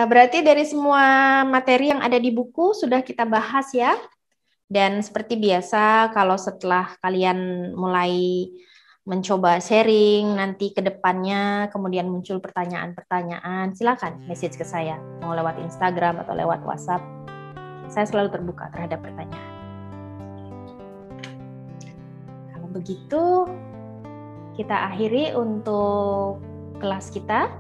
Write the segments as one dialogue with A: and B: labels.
A: Berarti dari semua materi yang ada di buku sudah kita bahas ya. Dan seperti biasa, kalau setelah kalian mulai mencoba sharing nanti ke depannya, kemudian muncul pertanyaan-pertanyaan, silakan message ke saya, mau lewat Instagram atau lewat WhatsApp. Saya selalu terbuka terhadap pertanyaan. Kalau begitu, kita akhiri untuk kelas kita.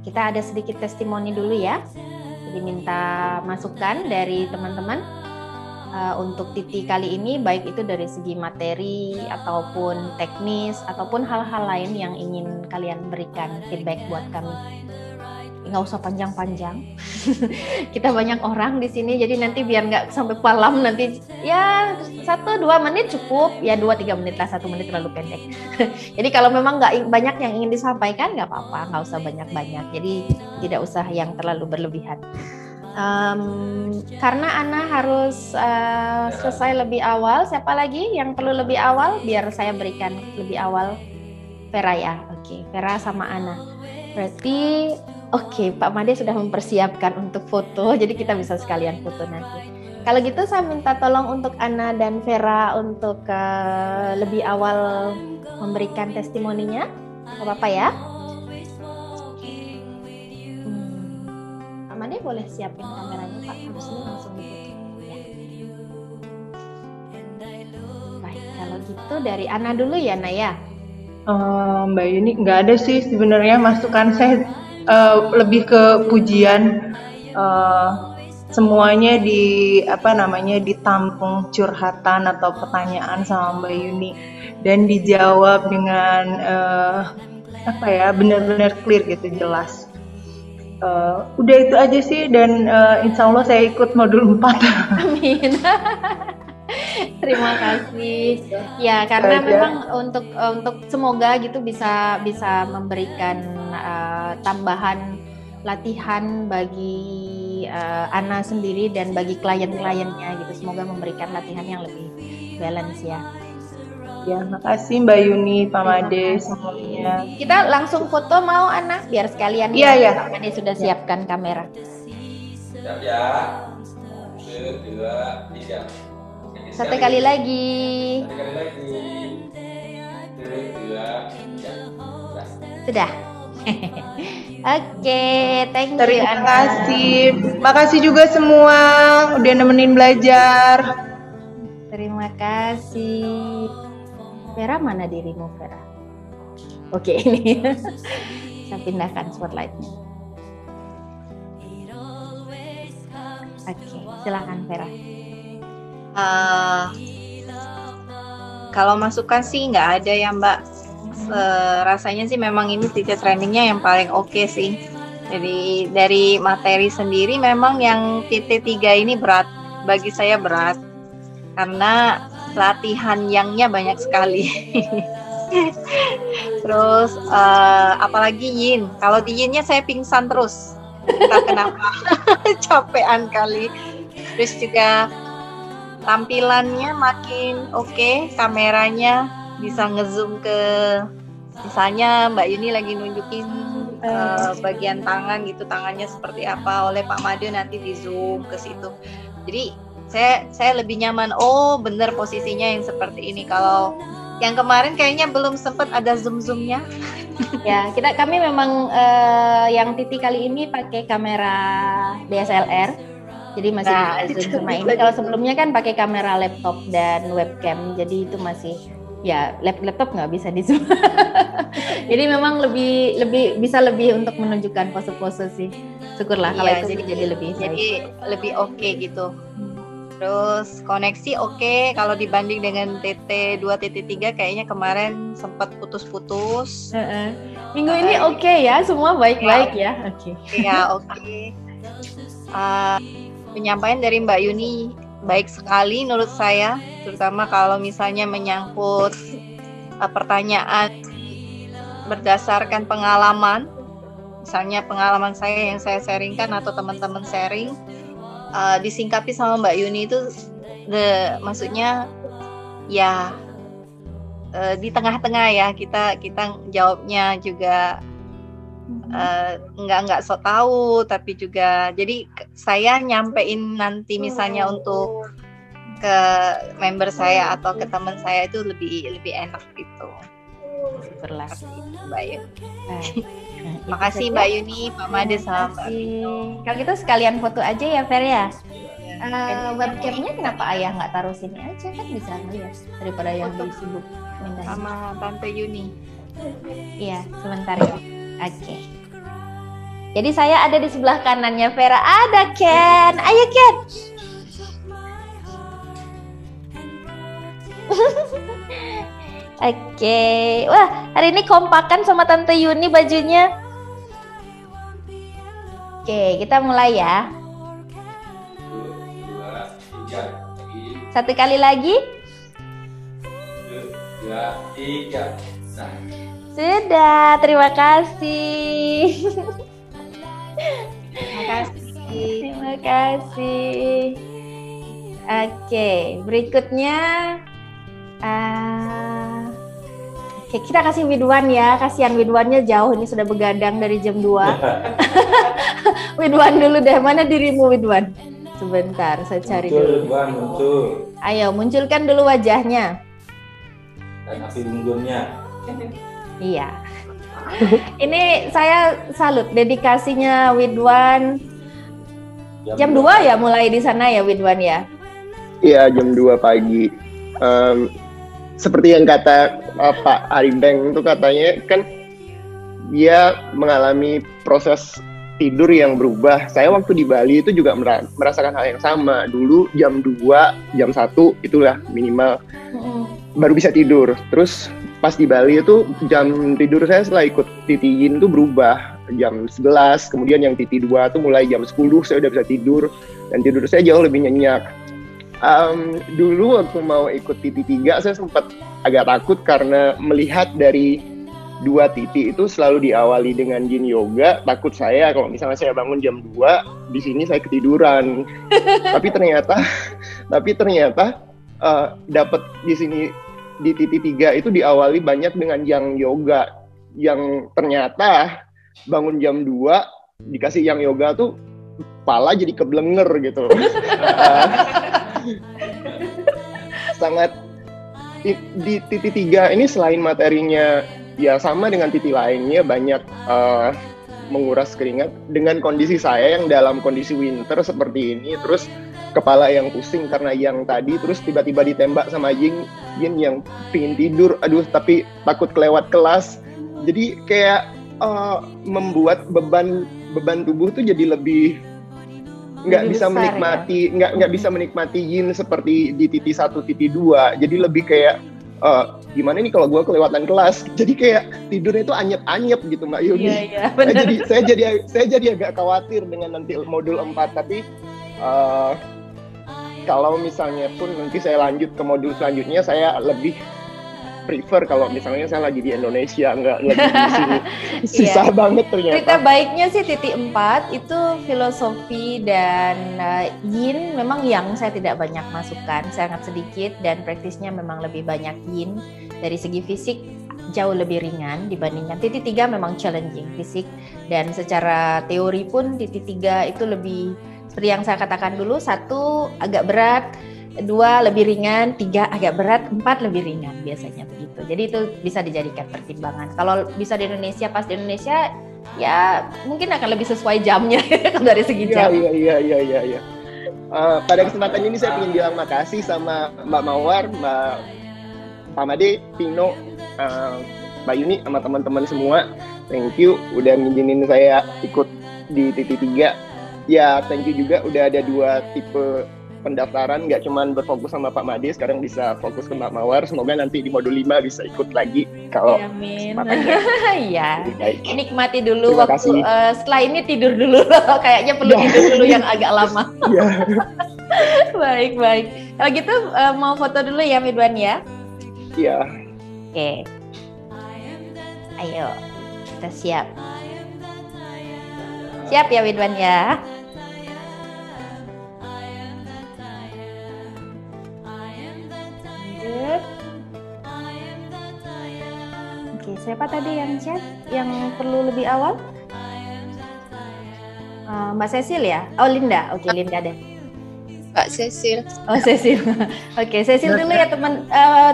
A: Kita ada sedikit testimoni dulu ya. Jadi minta masukan dari teman-teman untuk Titi kali ini, baik itu dari segi materi ataupun teknis ataupun hal-hal lain yang ingin kalian berikan feedback buat kami. Nggak usah panjang-panjang. Kita banyak orang di sini, jadi nanti biar nggak sampai malam, nanti ya 1-2 menit cukup, ya 2-3 menit lah, 1 menit terlalu pendek. Jadi kalau memang nggak banyak yang ingin disampaikan, nggak apa-apa, nggak usah banyak-banyak. Jadi tidak usah yang terlalu berlebihan. Karena Ana harus selesai lebih awal. Siapa lagi yang perlu lebih awal? Biar saya berikan lebih awal. Vera ya, oke. Vera sama Ana. Berarti oke, Pak Made sudah mempersiapkan untuk foto, jadi kita bisa sekalian foto nanti. Kalau gitu saya minta tolong untuk Ana dan Vera untuk lebih awal memberikan testimoninya. Gak apa-apa ya? Pak Made boleh siapin kameranya Pak, habis ini langsung difoto. Ya. Baik, kalau gitu dari Ana dulu ya, Naya.
B: Mbak Yuni, nggak ada sih sebenarnya masukan saya. Lebih ke pujian, semuanya ditampung curhatan atau pertanyaan sama Mbak Yuni dan dijawab dengan benar-benar clear gitu, jelas. Udah itu aja sih, dan insya Allah saya ikut modul 4.
A: Amin. Terima kasih. Ya, karena memang untuk semoga gitu bisa memberikan tambahan latihan bagi Ana sendiri dan bagi klien-kliennya gitu. Semoga memberikan latihan yang lebih balance ya.
B: Ya, makasih Mbak Yuni, Pak Made semuanya.
A: Kita langsung foto mau Ana biar sekalian.
B: Iya.
A: Pak Made sudah siapkan kamera.
C: Siap ya. 1, 2, 3.
A: Satu kali lagi.
C: 1 2, 3.
A: Sudah. Oke, thank you.
B: Terima kasih. Makasih juga semua udah nemenin belajar.
A: Terima kasih. Vera, mana dirimu, Vera? Oke, ini. Saya pindahkan spotlightnya. Oke, silakan Vera.
D: Kalau masukan sih nggak ada ya Mbak. Rasanya sih memang ini teacher trainingnya yang paling oke sih. Jadi dari materi sendiri memang yang TT3 ini berat, bagi saya berat karena latihan yangnya banyak sekali. Terus apalagi yin, kalau di yinnya saya pingsan terus, entah kenapa. Capean kali. Terus juga tampilannya makin oke, kameranya bisa ngezoom ke, misalnya Mbak Yuni lagi nunjukin bagian tangan gitu, tangannya seperti apa, oleh Pak Made nanti di zoom ke situ. Jadi saya lebih nyaman, oh bener posisinya yang seperti ini. Kalau yang kemarin kayaknya belum sempat ada zoom-zoomnya.
A: Ya, kami memang yang Titi kali ini pakai kamera DSLR. Jadi masih zoom sama ini. Kalau sebelumnya kan pakai kamera laptop dan webcam. Jadi itu masih ya laptop nggak bisa di zoom. Jadi memang lebih bisa lebih untuk menunjukkan pose-pose sih. Syukurlah kalau itu jadi lebih baik.
D: Jadi lebih oke gitu. Terus koneksi oke, kalau dibanding dengan TT 2.3 kayaknya kemarin sempat putus-putus.
A: Minggu ini oke ya, semua baik-baik ya. Oke.
D: Iya, oke. Penyampaian dari Mbak Yuni baik sekali menurut saya, terutama kalau misalnya menyangkut pertanyaan berdasarkan pengalaman. Misalnya pengalaman saya yang saya sharingkan atau teman-teman sharing, disingkapi sama Mbak Yuni itu maksudnya ya di tengah-tengah ya, kita jawabnya juga nggak sok tahu, tapi juga jadi saya nyampein nanti misalnya untuk ke member saya atau ke teman saya itu lebih enak gitu.
A: Syukurlah.
D: Mbak Yuni.
A: Baik.
D: Makasih Mbak Yuni, Pak Made sama Mbak Vino.
A: Kalau gitu sekalian foto aja ya Fer ya. Webcamnya kenapa ayah nggak taruh sini aja, kan bisa ngeliat daripada yang sibuk minta.
D: Sama Tante Yuni.
A: Iya, sebentar ya. Oke. Jadi saya ada di sebelah kanannya Vera. Ada Ken. Ayo Ken. Oke. Wah, hari ini kompakan sama Tante Yuni bajunya. Oke, kita mulai ya.
C: 1, 2, 3. Lagi.
A: Satu kali lagi.
C: 1, 2, 3. Nah.
A: Sudah, terima kasih.
D: Terima kasih.
A: Terima kasih. Oke, berikutnya oke, kita kasih Widwan ya. Kasihan Widwannya jauh, ini sudah begadang dari jam 2. Widwan dulu deh, mana dirimu Widwan? Sebentar, saya cari dulu.
C: Muncul.
A: Ayo, munculkan dulu wajahnya.
C: Dan api unggunnya.
A: Iya. Ini saya salut dedikasinya Widwan. Jam 2 ya mulai di sana ya Widwan ya?
E: Iya, jam 2 pagi. Seperti yang kata Pak Aribeng itu, katanya kan dia mengalami proses tidur yang berubah. Saya waktu di Bali itu juga merasakan hal yang sama. Dulu jam 2, jam 1 itulah minimal baru bisa tidur. Terus pas di Bali itu jam tidur saya setelah ikut Titi Yin itu berubah. Jam 11, kemudian yang Titi 2 tuh mulai jam 10 saya udah bisa tidur. Dan tidur saya jauh lebih nyenyak. Dulu waktu mau ikut Titi 3 saya sempat agak takut karena melihat dari 2 Titi itu selalu diawali dengan Yin Yoga. Takut saya kalau misalnya saya bangun jam 2 di sini saya ketiduran. tapi ternyata dapat di sini di Titi 3 itu diawali banyak dengan Yang Yoga, yang ternyata bangun jam 2 dikasih Yang Yoga tuh kepala jadi keblenger gitu. Sangat di Titi 3 ini selain materinya ya sama dengan Titi lainnya banyak menguras keringat. Dengan kondisi saya yang dalam kondisi winter seperti ini, terus kepala yang pusing karena yang tadi, terus tiba-tiba ditembak sama Yin yang pingin tidur, aduh tapi takut kelewat kelas, jadi kayak membuat beban tubuh tuh jadi lebih nggak bisa menikmati ya? nggak bisa menikmati Yin seperti di Titi 1, Titi 2, jadi lebih kayak gimana nih kalau gue kelewatan kelas, jadi kayak tidurnya itu anyep-anyep gitu Mbak Yuni.
A: Iya,
E: saya jadi agak khawatir dengan nanti modul 4, tapi kalau misalnya pun nanti saya lanjut ke modul selanjutnya, saya lebih prefer kalau misalnya saya lagi di Indonesia, nggak lagi di sini. Susah banget ternyata.
A: Cerita baiknya sih Titi 4 itu filosofi dan Yin memang yang saya tidak banyak masukkan, sangat sedikit, dan praktisnya memang lebih banyak Yin. Dari segi fisik jauh lebih ringan dibandingkan Titi 3 memang challenging fisik, dan secara teori pun Titi 3 itu lebih seperti yang saya katakan dulu, 1 agak berat, 2 lebih ringan, 3 agak berat, 4 lebih ringan biasanya begitu. Jadi itu bisa dijadikan pertimbangan. Kalau bisa di Indonesia, pas di Indonesia ya mungkin akan lebih sesuai jamnya dari segi jam.
E: Iya. Pada kesempatan ini saya ingin bilang makasih sama Mbak Mawar, Pak Made, Vino, Mbak Yuni, sama teman-teman semua. Thank you udah ngizinin saya ikut di Titi 3. Ya, thank you juga udah ada 2 tipe pendaftaran, nggak cuma berfokus sama Pak Made, sekarang bisa fokus ke Mbak Mawar. Semoga nanti di modul 5 bisa ikut lagi kalau
A: kesempatannya. Iya. Nikmati dulu
E: Terima
A: waktu
E: kasih.
A: Setelah ini tidur dulu. Kayaknya perlu tidur dulu yang agak lama.
E: Iya.
A: Baik. Kalau gitu mau foto dulu ya Widwan ya.
E: Iya.
A: Oke. Ayo, kita siap. Siap ya Widwan ya. Oke, siapa tadi yang chat? Yang perlu lebih awal? Mbak Cecil ya? Oh Linda, oke Linda deh.
D: Mbak Cecil.
A: Oh Cecil, oke Cecil dulu ya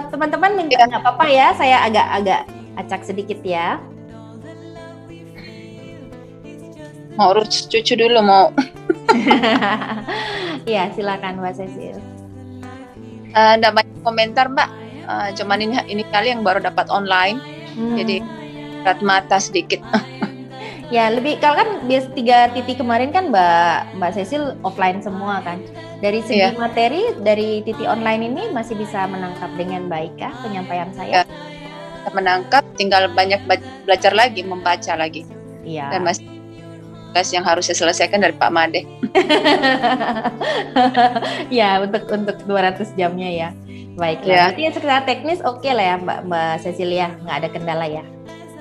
A: teman-teman minta nggak apa-apa ya, saya agak acak sedikit ya.
D: Mau urus cucu dulu mau.
A: Iya silakan Mbak Cecil.
D: Nggak banyak komentar Mbak. Cuman ini kali yang baru dapat online, jadi berat mata sedikit.
A: Ya lebih kalau kan biasa 3 titik kemarin kan Mbak Cecil offline semua kan. Dari segi materi dari titik online ini masih bisa menangkap dengan baik kah penyampaian saya?
D: Menangkap, tinggal banyak belajar lagi, membaca lagi.
A: Iya.
D: Dan masih tugas yang harus saya selesaikan dari Pak Made.
A: Ya untuk 200 jamnya ya. Baiklah. Berarti secara teknis oke lah ya Mbak Cecilia, nggak ada kendala ya.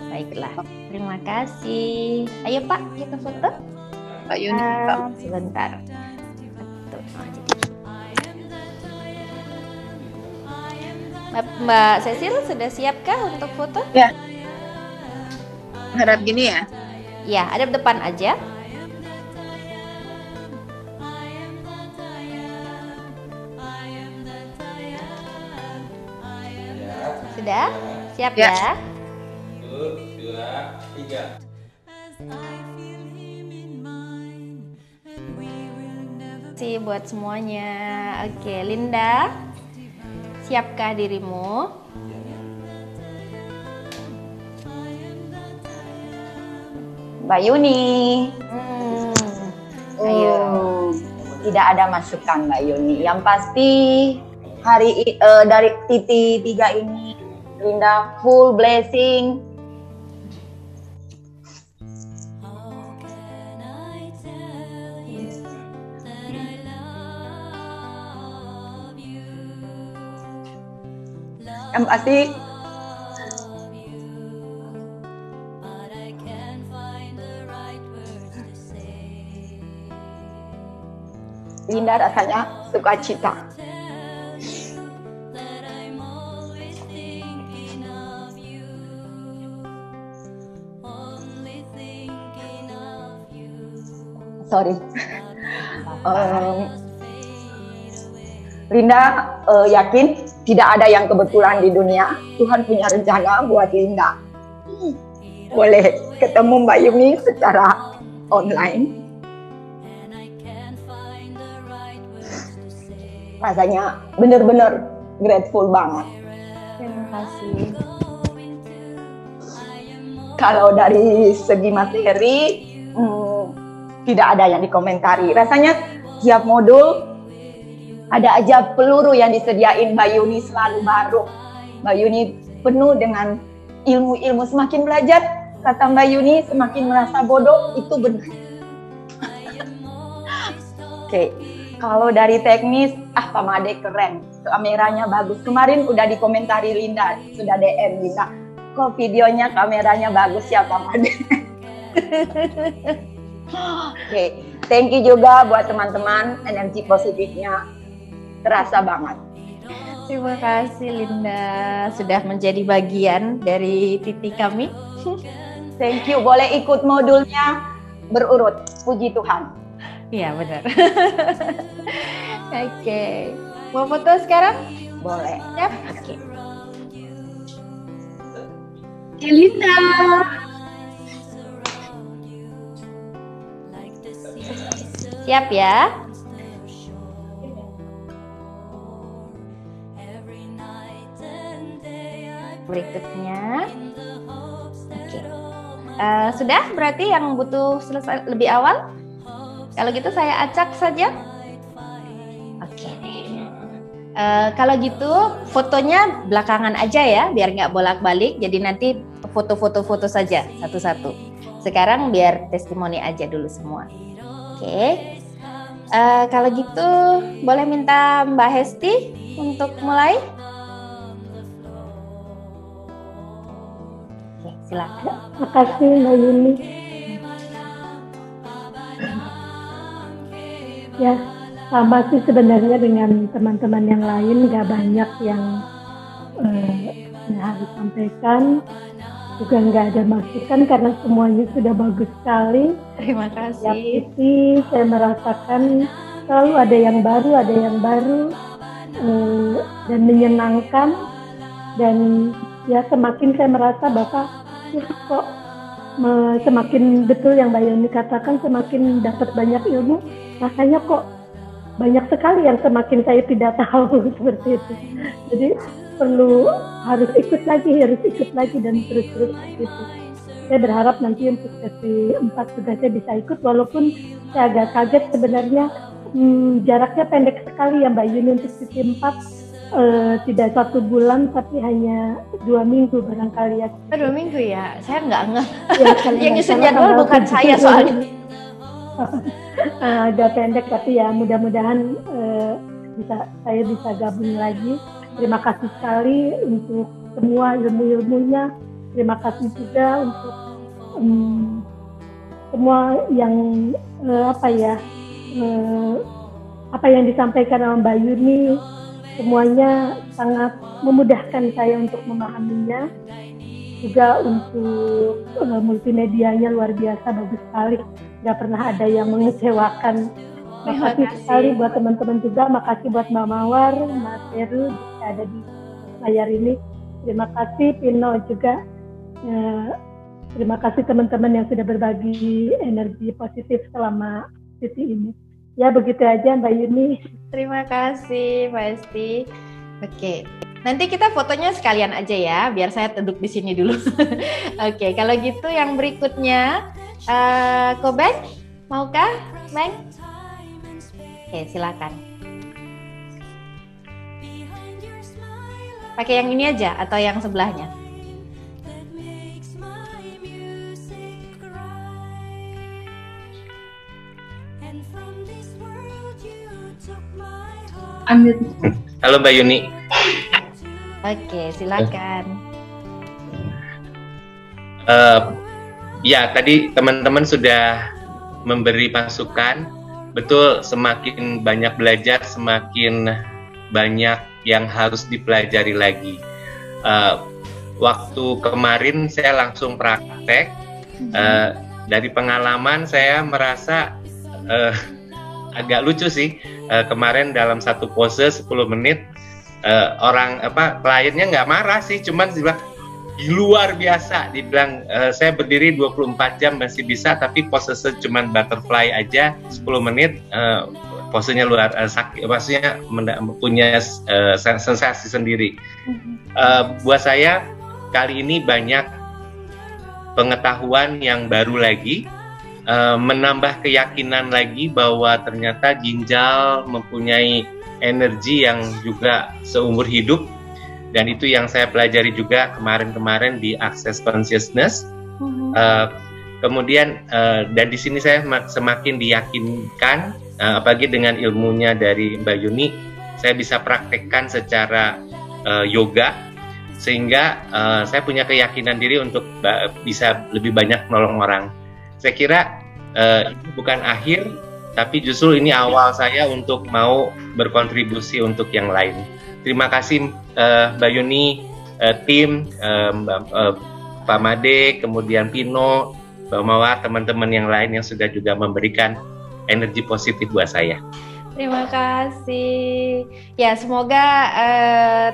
A: Baiklah. Terima kasih. Ayo Pak, kita foto.
D: Pak Yuni, Pak.
A: Sebentar. Mbak Cecil sudah siapkah untuk foto?
D: Ya. Harap gini ya.
A: Ya, ada depan aja. Sudah? Siap ya?
C: 1, 2, 3.
A: Terima kasih buat semuanya. Oke, Linda, siapkah dirimu?
F: Mbak Yuni.
A: Ayo.
F: Tidak ada masukan Mbak Yuni. Yang pasti dari titik 3 ini Linda full blessing. Yang pasti Linda rasanya sukacita. Sorry. Linda yakin tidak ada yang kebetulan di dunia. Tuhan punya rencana buat Linda. Boleh ketemu Mbak Yuni secara online. Rasanya benar-benar grateful banget.
A: Terima kasih.
F: Kalau dari segi materi, tidak ada yang dikomentari. Rasanya tiap modul ada aja peluru yang disediain Mbak Yuni selalu baru. Mbak Yuni penuh dengan ilmu-ilmu. Semakin belajar, kata Mbak Yuni, semakin merasa bodoh. Itu benar. Oke. Kalau dari teknis, Pak Made keren, kameranya bagus. Kemarin udah dikomentari Linda, sudah DM Linda, kok videonya kameranya bagus ya Pak Made. Oke, thank you juga buat teman-teman, energi positifnya terasa banget.
A: Terima kasih Linda, sudah menjadi bagian dari titik kami.
F: Thank you, boleh ikut modulnya berurut, puji Tuhan.
A: Iya benar. Oke. Mau foto sekarang?
F: Boleh.
A: Siap? Oke.
B: Linda.
A: Siap ya? Berikutnya. Oke. Sudah? Berarti yang butuh selesai lebih awal? Kalau gitu saya acak saja. Oke deh. Kalau gitu fotonya belakangan aja ya, biar nggak bolak-balik. Jadi nanti foto-foto saja satu-satu. Sekarang biar testimoni aja dulu semua. Oke. Kalau gitu boleh minta Mbak Hesti untuk mulai. Oke, silakan.
B: Makasih Mbak Yuni. Ya, sama sih sebenarnya dengan teman-teman yang lain, nggak banyak yang harus sampaikan.
G: juga nggak ada masukan karena semuanya sudah bagus sekali.
A: Terima
G: Tiap
A: kasih.
G: sisi saya merasakan selalu ada yang baru dan menyenangkan, dan ya semakin saya merasa Bapak kok semakin betul yang Mbak Yoni katakan, semakin dapat banyak ilmu, rasanya kok banyak sekali yang semakin saya tidak tahu seperti itu. Jadi harus ikut lagi dan terus gitu. Saya berharap nanti untuk sesi 4 juga saya bisa ikut, walaupun saya agak kaget sebenarnya jaraknya pendek sekali ya Mbak Yuni untuk sesi 4. Tidak 1 bulan tapi hanya 2 minggu barangkali ya.
A: 2 minggu ya, saya nggak ngeh.
G: Ya,
A: Yang nyusun jadwal bukan saya soalnya.
G: Agak pendek tapi ya mudah-mudahan saya bisa gabung lagi. Terima kasih sekali untuk semua ilmu-ilmunya. Terima kasih juga untuk semua yang apa yang disampaikan oleh Mbak Yuni. Semuanya sangat memudahkan saya untuk memahaminya. Juga untuk multimedianya luar biasa, bagus sekali. Nggak pernah ada yang mengecewakan. Makasih sekali buat teman-teman juga. Makasih buat Mbak Mawar, Mas Heru yang ada di layar ini. Terima kasih Pino juga. Terima kasih teman-teman yang sudah berbagi energi positif selama sesi ini. Ya begitu aja Mbak Yuni.
A: Terima kasih Mbak Esti. Oke, nanti kita fotonya sekalian aja ya, biar saya duduk di sini dulu. Oke, kalau gitu yang berikutnya, Kobeng, maukah, Bang? Oke, silakan. Pakai yang ini aja atau yang sebelahnya?
B: Ambil.
C: Halo Mbak Yuni.
A: Oke, silakan.
C: Ya, tadi teman-teman sudah memberi masukan. Betul, semakin banyak belajar, semakin banyak yang harus dipelajari lagi. Waktu kemarin saya langsung praktek. Dari pengalaman saya merasa agak lucu sih. Kemarin dalam satu pose 10 menit kliennya nggak marah sih, cuman bilang luar biasa, dibilang saya berdiri 24 jam masih bisa, tapi pose cuman butterfly aja 10 menit posenya luar sakit, maksudnya punya sensasi sendiri. Buat saya kali ini banyak pengetahuan yang baru lagi, menambah keyakinan lagi bahwa ternyata ginjal mempunyai energi yang juga seumur hidup, dan itu yang saya pelajari juga kemarin-kemarin di Access Consciousness. Kemudian dan di sini saya semakin diyakinkan, apalagi dengan ilmunya dari Mbak Yuni, saya bisa praktekkan secara yoga, sehingga saya punya keyakinan diri untuk bisa lebih banyak menolong orang. Saya kira ini bukan akhir, tapi justru ini awal saya untuk mau berkontribusi untuk yang lain. Terima kasih Mbak Yuni, tim, Pak Made, kemudian Pino, Mbak Mawar, teman-teman yang lain yang sudah juga memberikan energi positif buat saya.
A: Terima kasih. Ya, semoga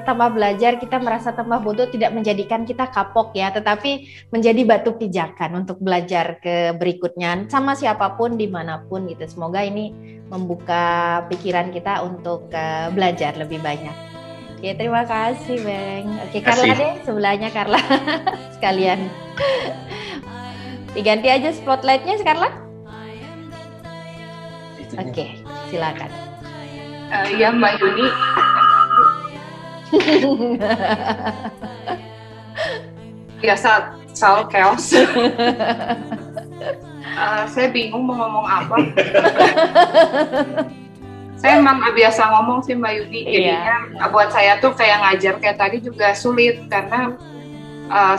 A: tambah belajar kita merasa tambah bodoh tidak menjadikan kita kapok ya, tetapi menjadi batu pijakan untuk belajar ke berikutnya sama siapapun dimanapun gitu. Semoga ini membuka pikiran kita untuk belajar lebih banyak. Oke, terima kasih Bang. Oke, Carla deh, sebelahnya Carla sekalian. Diganti aja spotlightnya Carla. Oke, silakan.
B: Ya Mbak Yuni. Biasa selalu chaos. Saya bingung mau ngomong apa. Saya emang gak biasa ngomong sih Mbak Yuni. Jadinya buat saya tuh kayak ngajar kayak tadi juga sulit, karena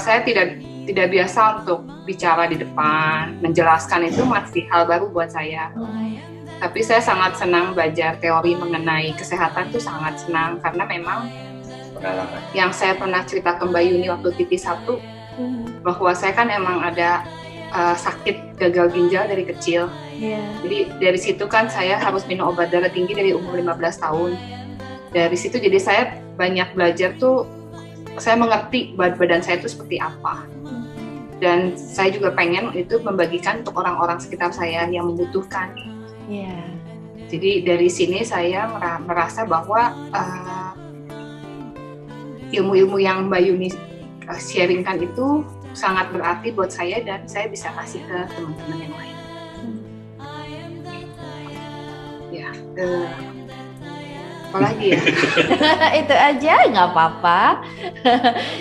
B: saya tidak biasa untuk bicara di depan, menjelaskan itu masih hal baru buat saya. Tapi saya sangat senang belajar teori mengenai kesehatan, tuh sangat senang, karena memang yang saya pernah cerita ke Mbak Yuni waktu TV1, bahwa saya kan emang ada sakit gagal ginjal dari kecil. Jadi dari situ kan saya harus minum obat darah tinggi dari umur 15 tahun. Dari situ jadi saya banyak belajar tuh, saya mengerti badan saya itu seperti apa. Dan saya juga pengen itu membagikan untuk orang-orang sekitar saya yang membutuhkan. Jadi dari sini saya merasa bahwa ilmu-ilmu yang Mbak Yuni sharingkan itu sangat berarti buat saya dan saya bisa kasih ke teman-teman yang lain. Ya, apa lagi ya?
A: Itu aja, nggak apa-apa.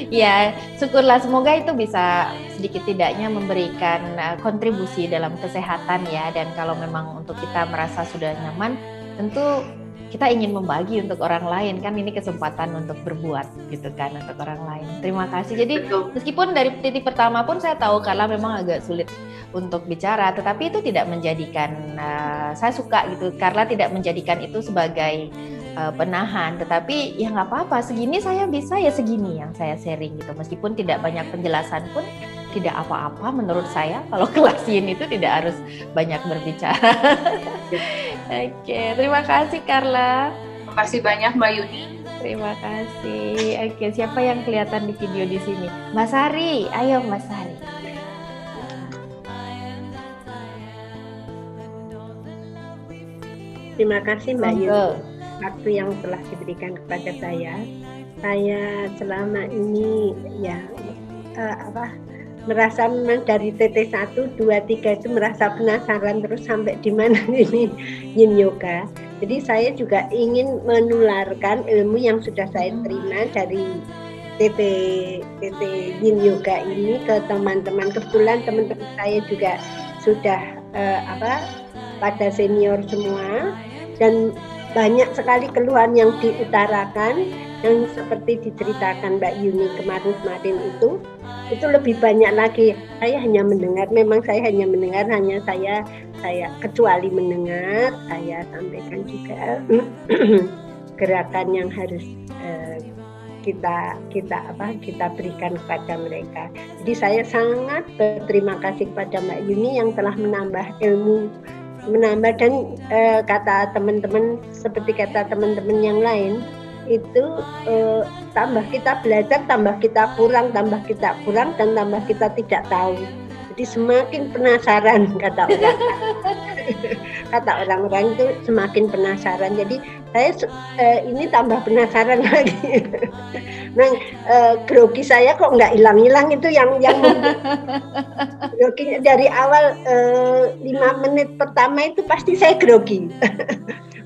A: Ya, syukurlah, semoga itu bisa sedikit tidaknya memberikan kontribusi dalam kesehatan ya. Dan kalau memang untuk kita merasa sudah nyaman, tentu kita ingin membagi untuk orang lain, kan ini kesempatan untuk berbuat gitu kan untuk orang lain. Terima kasih. Jadi meskipun dari titik pertama pun saya tahu Carla memang agak sulit untuk bicara, tetapi itu tidak menjadikan saya suka gitu. Carla tidak menjadikan itu sebagai penahan, tetapi ya nggak apa-apa, segini saya bisa ya segini yang saya sharing gitu. Meskipun tidak banyak penjelasan pun tidak apa-apa menurut saya. Kalau kelas ini itu tidak harus banyak berbicara. Oke, terima kasih Carla.
B: Terima kasih banyak Mbak Yuni.
A: Terima kasih. Oke, siapa yang kelihatan di video di sini? Mbak Sari, ayo Mbak Sari.
H: Terima kasih Mbak Yuni. Waktu yang telah diberikan kepada saya selama ini ya merasa memang dari TT 1, 2, 3 itu merasa penasaran terus sampai di mana ini Yin Yoga. Jadi saya juga ingin menularkan ilmu yang sudah saya terima dari TT Yin Yoga ini ke teman-teman. Kebetulan teman-teman saya juga sudah pada senior semua dan banyak sekali keluhan yang diutarakan yang seperti diceritakan Mbak Yuni kemarin itu lebih banyak lagi. Saya hanya mendengar, memang saya hanya mendengar, saya kecuali mendengar, saya sampaikan juga gerakan yang harus kita berikan kepada mereka. Jadi saya sangat berterima kasih kepada Mbak Yuni yang telah menambah ilmu, dan kata teman-teman, seperti kata teman-teman yang lain, itu tambah kita belajar, tambah kita kurang, dan tambah kita tidak tahu. Jadi semakin penasaran kata orang-orang itu semakin penasaran. Jadi saya ini tambah penasaran lagi. Nah, grogi saya kok nggak hilang-hilang itu yang groginya dari awal 5 menit pertama itu pasti saya grogi.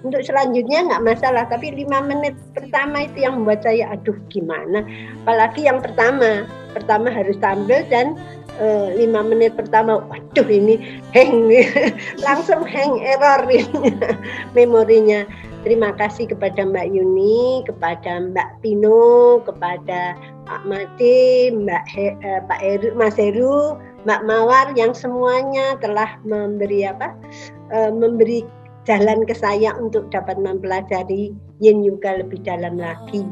H: Untuk selanjutnya nggak masalah, tapi 5 menit pertama itu yang membuat saya aduh gimana. Apalagi yang pertama harus tampil dan 5 menit pertama, waduh ini hang, langsung hang, error memorinya. Terima kasih kepada Mbak Yuni, kepada Mbak Pino, kepada Pak Mati, Pak Heru, Mas Heru, Mbak Mawar yang semuanya telah memberi jalan ke saya untuk dapat mempelajari Yin Yoga lebih dalam lagi.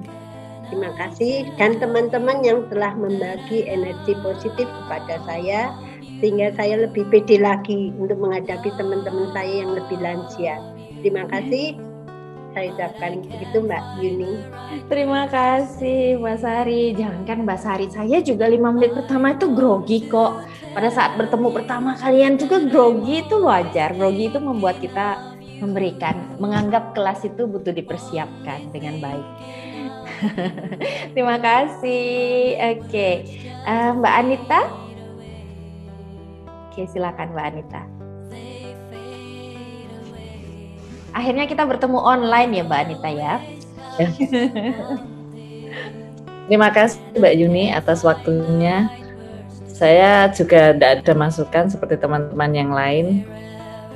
H: Terima kasih, dan teman-teman yang telah membagi energi positif kepada saya sehingga saya lebih pede lagi untuk menghadapi teman-teman saya yang lebih lansia. Terima kasih. Saya ucapkan begitu Mbak Yuni.
A: Terima kasih Mbak Sari. Jangankan Mbak Sari, saya juga 5 menit pertama itu grogi kok. Pada saat bertemu pertama kalian juga grogi, itu wajar. Grogi itu membuat kita menganggap kelas itu butuh dipersiapkan dengan baik. Terima kasih. Oke, Mbak Anita. Oke, silakan Mbak Anita. Akhirnya kita bertemu online ya Mbak Anita ya.
I: Terima kasih Mbak Yuni atas waktunya. Saya juga tidak ada masukan seperti teman-teman yang lain.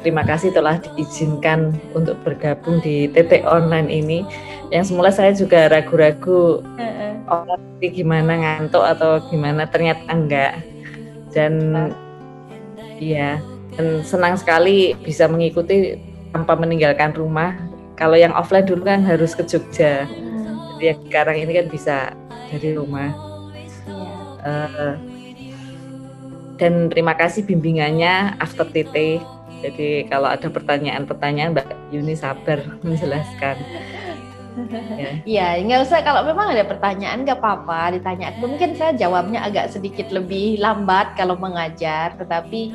I: Terima kasih telah diizinkan untuk bergabung di TT online ini. Yang semula saya juga ragu-ragu gimana, ngantuk atau gimana, ternyata enggak. Dan ya, dan senang sekali bisa mengikuti tanpa meninggalkan rumah. Kalau yang offline dulu kan harus ke Jogja. Jadi yang sekarang ini kan bisa dari rumah. Dan terima kasih bimbingannya after TT. Jadi kalau ada pertanyaan-pertanyaan Mbak Yuni sabar menjelaskan.
A: Iya, nggak usah, kalau memang ada pertanyaan nggak apa-apa ditanya. Mungkin saya jawabnya agak sedikit lebih lambat kalau mengajar, tetapi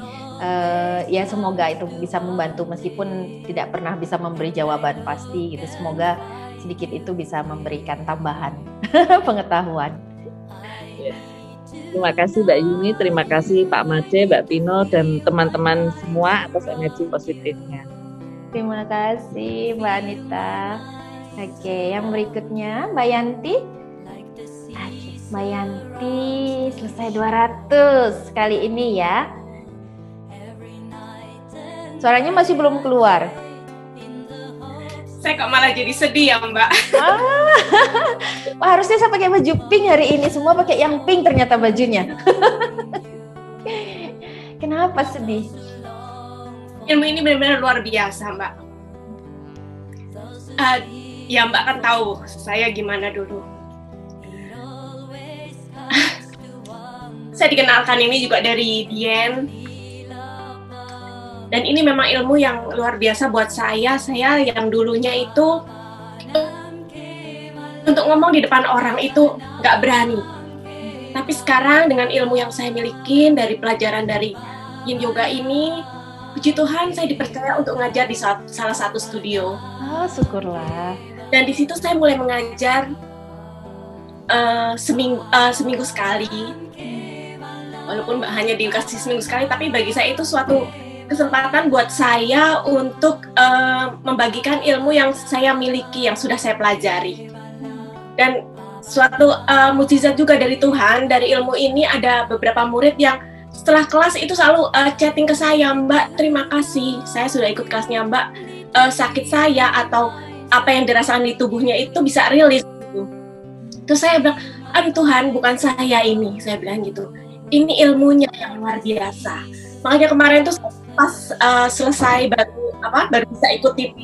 A: ya semoga itu bisa membantu meskipun tidak pernah bisa memberi jawaban pasti gitu. Semoga sedikit itu bisa memberikan tambahan pengetahuan.
I: Ya. Terima kasih Mbak Yuni, terima kasih Pak Made, Mbak Pino, dan teman-teman semua atas energi positifnya.
A: Terima kasih Mbak Anita. Oke, yang berikutnya Mbak Yanti. Mbak Yanti selesai 200 kali ini ya. Suaranya masih belum keluar.
J: Saya kok malah jadi sedih ya Mbak.
A: Harusnya saya pakai baju pink hari ini. Semua pakai yang pink ternyata bajunya. Kenapa sedih?
J: Ilmu ini benar-benar luar biasa Mbak. Ya Mbak kan tahu saya gimana dulu. Saya dikenalkan ini juga dari Dien. Dan ini memang ilmu yang luar biasa buat saya. Saya yang dulunya itu untuk ngomong di depan orang itu nggak berani. Tapi sekarang dengan ilmu yang saya miliki dari pelajaran dari Yin Yoga ini, puji Tuhan saya dipercaya untuk ngajar di salah satu studio.
A: Oh, syukurlah.
J: Dan di situ saya mulai mengajar seminggu sekali. Walaupun hanya dikasih seminggu sekali, tapi bagi saya itu suatu kesempatan buat saya untuk membagikan ilmu yang saya miliki, yang sudah saya pelajari. Dan suatu mukjizat juga dari Tuhan, dari ilmu ini ada beberapa murid yang setelah kelas itu selalu chatting ke saya, Mbak, terima kasih, saya sudah ikut kelasnya Mbak, sakit saya atau apa yang dirasakan di tubuhnya itu bisa rilis gitu. Terus saya bilang, aduh Tuhan, bukan saya ini, saya bilang gitu. Ini ilmunya yang luar biasa. Makanya kemarin tuh pas selesai baru bisa ikut TV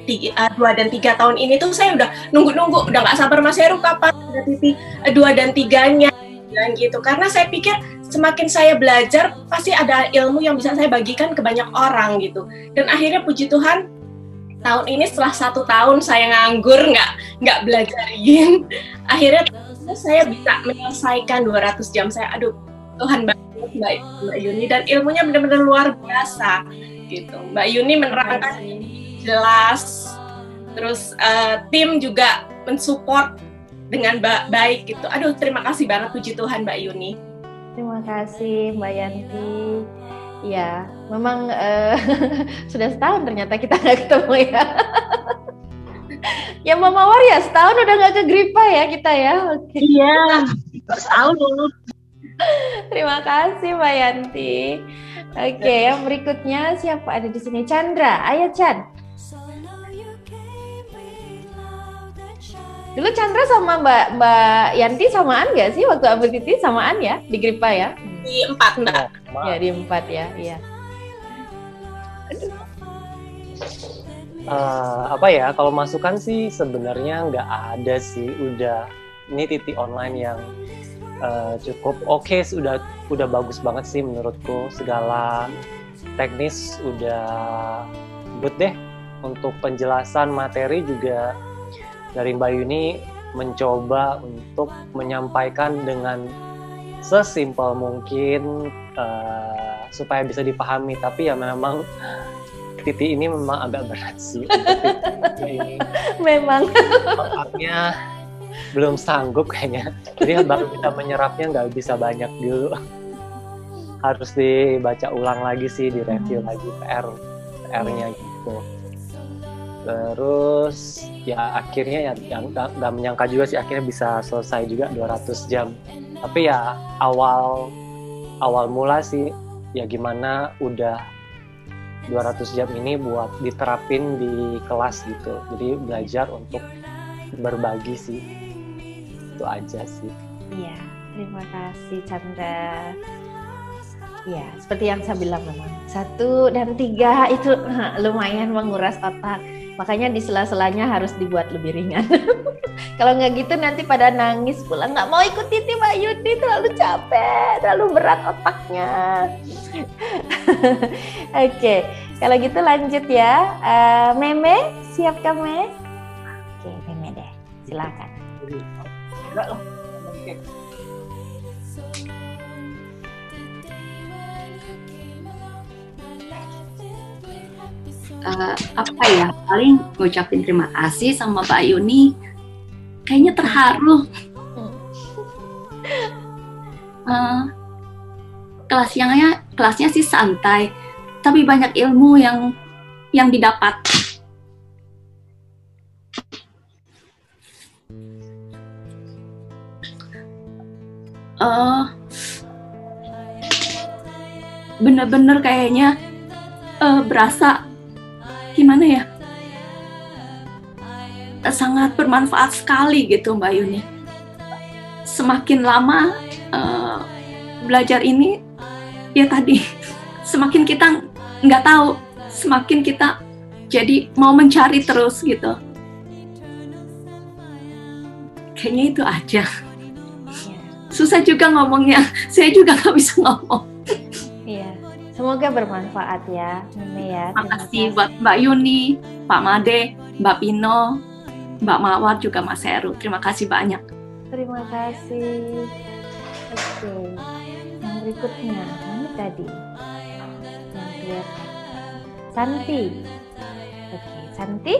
J: 2 dan 3 tahun ini tuh saya udah nunggu, udah nggak sabar Mas Heru kapan ada TV 2 dan 3-nya bilang gitu. Karena saya pikir semakin saya belajar pasti ada ilmu yang bisa saya bagikan ke banyak orang gitu. Dan akhirnya puji Tuhan tahun ini setelah 1 tahun saya nganggur nggak belajar Yin, akhirnya saya bisa menyelesaikan 200 jam saya. Aduh Tuhan banget Mbak Yuni, dan ilmunya benar-benar luar biasa gitu. Mbak Yuni menerangkan jelas, terus tim juga mensupport dengan baik gitu. Aduh terima kasih banget, puji Tuhan Mbak Yuni.
A: Terima kasih Mbak Yanti. Ya, memang sudah setahun ternyata kita nggak ketemu ya. Ya Mama War ya, setahun udah nggak ke Gripa ya kita ya. Okay.
H: Iya, setahun dulu.
A: Terima kasih Mbak Yanti. Oke, yang berikutnya siapa ada di sini? Chandra, ayo Chan. Dulu Chandra sama Mbak Yanti samaan nggak sih waktu ambil titik samaan ya di Gripa ya?
J: Di 4 Mbak.
A: Ya di 4 ya, iya.
K: Apa ya, kalau masukan sih sebenarnya nggak ada sih. Udah ini titik online yang cukup oke, udah bagus banget sih menurutku. Segala teknis udah good deh. Untuk penjelasan materi juga dari Mbak Yuni mencoba untuk menyampaikan dengan sesimpel mungkin supaya bisa dipahami. Tapi ya memang titik ini memang agak berat sih untuk ini.
A: Memang
K: Makanya belum sanggup kayaknya. Jadi baru kita menyerapnya nggak bisa banyak dulu. Harus dibaca ulang lagi sih, direview lagi PR-nya gitu. Terus ya akhirnya ya nggak menyangka juga sih akhirnya bisa selesai juga 200 jam. Tapi ya awal mula sih ya gimana udah 200 jam ini buat diterapin di kelas gitu. Jadi belajar untuk berbagi sih. Itu aja sih.
A: Iya, terima kasih Chandra. Ya, seperti yang saya bilang memang 1 dan 3 itu lumayan menguras otak. Makanya di sela-selanya harus dibuat lebih ringan. Kalau nggak gitu nanti pada nangis pulang, nggak mau ikut Titi Mbak Yuni, terlalu capek, terlalu berat otaknya. Oke, kalau gitu lanjut ya. Meme, siapkah Meme? Oke, Meme deh, silakan.
L: Apa ya, paling ngucapin terima kasih sama Mbak Yuni, kayaknya terharu. Kelasnya sih santai, tapi banyak ilmu yang didapat. Bener-bener kayaknya berasa gimana ya, sangat bermanfaat sekali gitu Mbak Yuni. Semakin lama belajar ini, ya tadi semakin kita nggak tahu, semakin kita jadi mau mencari terus gitu. Kayaknya itu aja. Susah juga ngomongnya, saya juga nggak bisa ngomong.
A: Iya. Semoga bermanfaat ya, Meme ya.
L: Terima kasih buat Mbak Yuni, Pak Made, Mbak Pino, Mbak Mawar, juga Mas Heru. Terima kasih banyak.
A: Terima kasih. Oke, yang berikutnya, mana tadi? Yang kelihatan. Santi. Oke, Santi.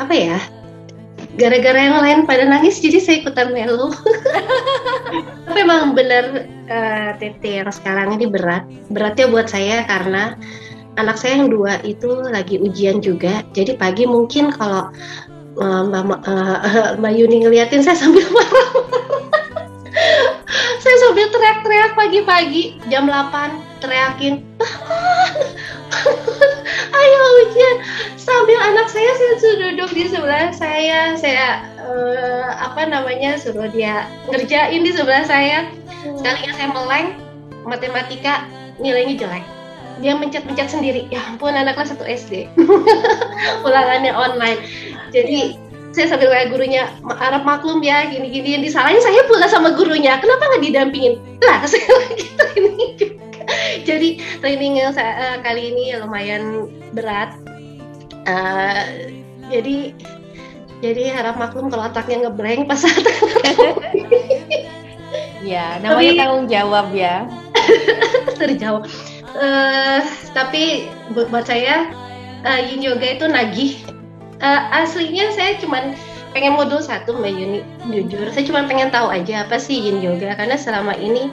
M: Apa ya? Gara-gara yang lain pada nangis, jadi saya ikutan melu. Tapi emang bener, Tete, yang sekarang ini beratnya buat saya karena anak saya yang 2 itu lagi ujian juga. Jadi pagi mungkin kalau Mbak Yuni ngeliatin saya sambil marah. Saya sambil teriak-teriak pagi-pagi jam 8 teriakin, ayo ujian, sambil anak saya sudah duduk di sebelah saya suruh dia ngerjain di sebelah saya. Sekalinya saya meleng matematika, nilainya jelek, dia mencet-mencet sendiri. Ya ampun, anak kelas 1 SD. Ulangannya online. Jadi saya sambil kayak gurunya, harap maklum ya, gini-gini, yang disalahin saya pula sama gurunya. Kenapa nggak didampingin? Lah, saya lagi training juga. Jadi training yang kali ini lumayan berat. Jadi harap maklum kalau otaknya ngeblank pas saat
A: Ya, namanya tanggung jawab ya.
M: Terjawab. Tapi buat saya Yin Yoga itu nagih. Aslinya saya cuman pengen modul 1 Mbak Yuni, jujur. Saya cuma pengen tahu aja apa sih Yin Yoga, karena selama ini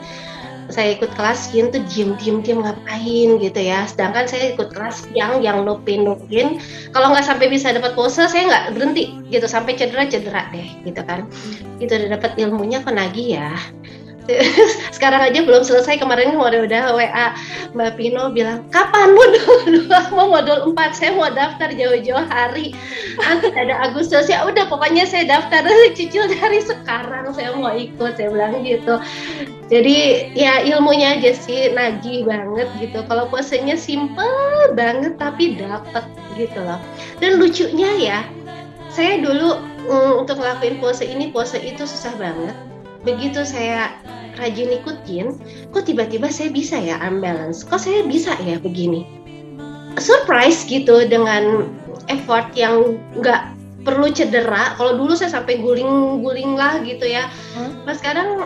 M: saya ikut kelas Yin tuh diem ngapain gitu ya. Sedangkan saya ikut kelas yang no pain no gain. Kalau nggak sampai bisa dapat pose, saya nggak berhenti gitu, sampai cedera deh gitu kan. Itu udah dapat ilmunya, kok nagih ya. Sekarang aja belum selesai, kemarin udah WA Mbak Pino bilang, kapan modul 2? Mau modul 4, saya mau daftar jauh-jauh hari, nanti ada Agustus. Ya udah, pokoknya saya daftar, cicil dari sekarang saya mau ikut, saya bilang gitu. Jadi ya ilmunya aja sih nagih banget gitu. Kalau posenya simple banget tapi dapet gitu loh. Dan lucunya ya, saya dulu untuk ngelakuin pose ini pose itu susah banget. Begitu saya rajin ikutin, kok tiba-tiba saya bisa ya unbalance, kok saya bisa ya begini. Surprise gitu dengan effort yang nggak perlu cedera. Kalau dulu saya sampai guling-guling lah gitu ya. Pas sekarang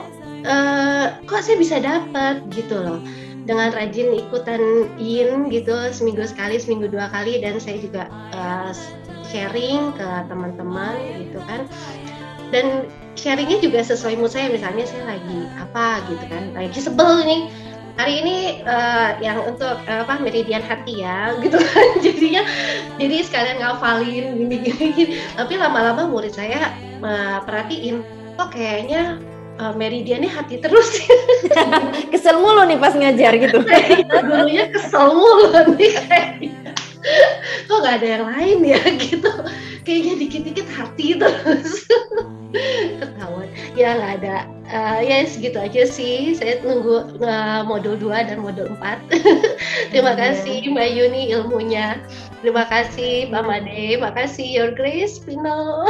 M: kok saya bisa dapat gitu loh. Dengan rajin ikutan Yin gitu, seminggu sekali, seminggu 2 kali, dan saya juga sharing ke teman-teman gitu kan. Dan sharingnya juga sesuai mood saya, misalnya saya lagi apa gitu kan, lagi sebel nih hari ini yang untuk meridian hati ya gitu kan. jadi sekalian ngafalin gini. Tapi lama-lama murid saya perhatiin, kok kayaknya meridiannya hati terus.
A: Kesel mulu nih pas ngajar gitu.
M: Gurunya kesel mulu nih kayaknya. kok nggak ada yang lain ya gitu, kayaknya dikit-dikit hati terus ketahuan ya nggak ada. Ya segitu aja sih, saya nunggu modul 2 dan modul 4. Terima kasih Mbak Yuni ilmunya, terima kasih Pak Made, makasih Your Grace Pino,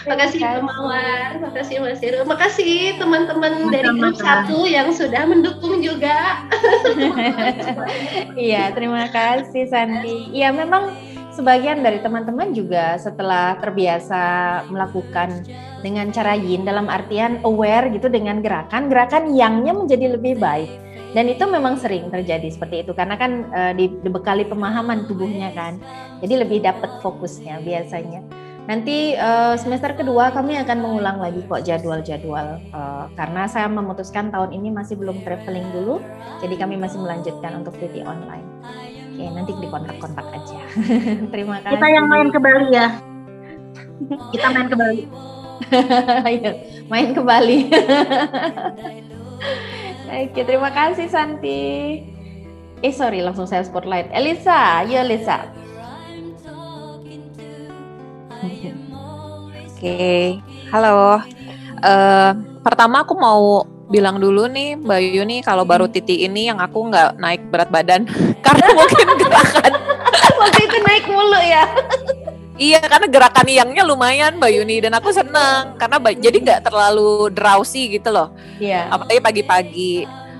M: makasih Mbak Mawar, makasih Mas Heru, makasih teman-teman dari grup 1 yang sudah mendukung juga.
A: Iya, terima kasih Santi. Iya, memang sebagian dari teman-teman juga setelah terbiasa melakukan dengan cara yin, dalam artian aware gitu dengan gerakan yangnya menjadi lebih baik. Dan itu memang sering terjadi seperti itu karena kan dibekali pemahaman tubuhnya kan. Jadi lebih dapat fokusnya biasanya. Nanti semester kedua kami akan mengulang lagi kok jadwal-jadwal karena saya memutuskan tahun ini masih belum traveling dulu. Jadi kami masih melanjutkan untuk TT online. Oke, nanti dikontak-kontak aja. Terima kasih.
F: Kita yang main ke Bali ya. Kita main ke Bali.
A: Ayo, main ke Bali. Oke, terima kasih Santi. Sorry, langsung saya spotlight. Elisa, ayo Elisa.
N: Oke, halo. Pertama aku mau bilang dulu nih Mbak Yuni, kalau baru Titi ini yang aku nggak naik berat badan karena mungkin gerakan
A: waktu itu naik mulu ya.
N: Iya, karena gerakan yangnya lumayan Mbak Yuni dan aku seneng karena jadi nggak terlalu drowsy gitu loh.
A: Iya.
N: Apalagi pagi-pagi.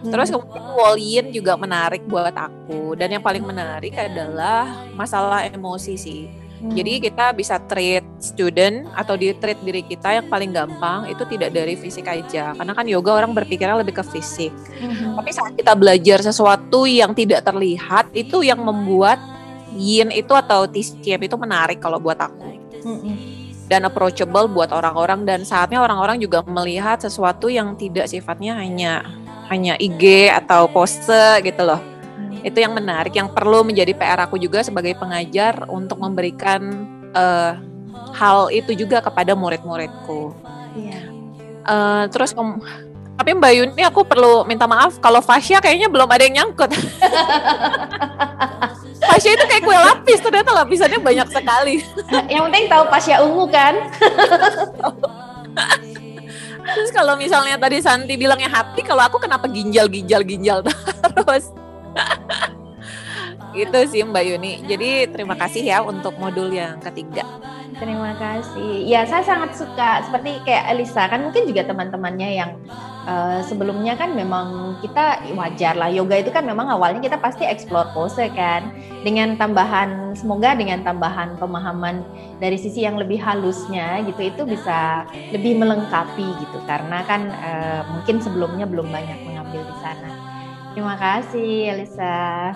N: Terus kemudian wall yin juga menarik buat aku, dan yang paling menarik adalah masalah emosi sih. Jadi kita bisa treat student atau treat diri kita yang paling gampang itu tidak dari fisik aja, karena kan yoga orang berpikirnya lebih ke fisik. Tapi saat kita belajar sesuatu yang tidak terlihat, itu yang membuat yin itu atau TCM itu menarik kalau buat aku. Dan approachable buat orang-orang, dan saatnya orang-orang juga melihat sesuatu yang tidak sifatnya hanya IG atau pose gitu loh. Itu yang menarik, yang perlu menjadi PR aku juga sebagai pengajar untuk memberikan hal itu juga kepada murid-muridku. Terus tapi Mbak Yuni, aku perlu minta maaf kalau fascia kayaknya belum ada yang nyangkut. Fascia itu kayak kue lapis, ternyata lapisannya banyak sekali.
A: Yang penting tahu fascia ungu kan.
N: Terus kalau misalnya tadi Santi bilangnya hati, kalau aku kenapa ginjal terus. Gitu sih Mbak Yuni. Jadi terima kasih ya untuk modul yang ketiga.
A: Terima kasih. Ya, saya sangat suka seperti kayak Elisa kan, mungkin juga teman-temannya yang sebelumnya kan memang kita wajar lah, yoga itu kan memang awalnya kita pasti explore pose kan, dengan tambahan, semoga dengan tambahan pemahaman dari sisi yang lebih halusnya gitu, itu bisa lebih melengkapi gitu, karena kan mungkin sebelumnya belum banyak mengambil di sana. Terima kasih Elisa.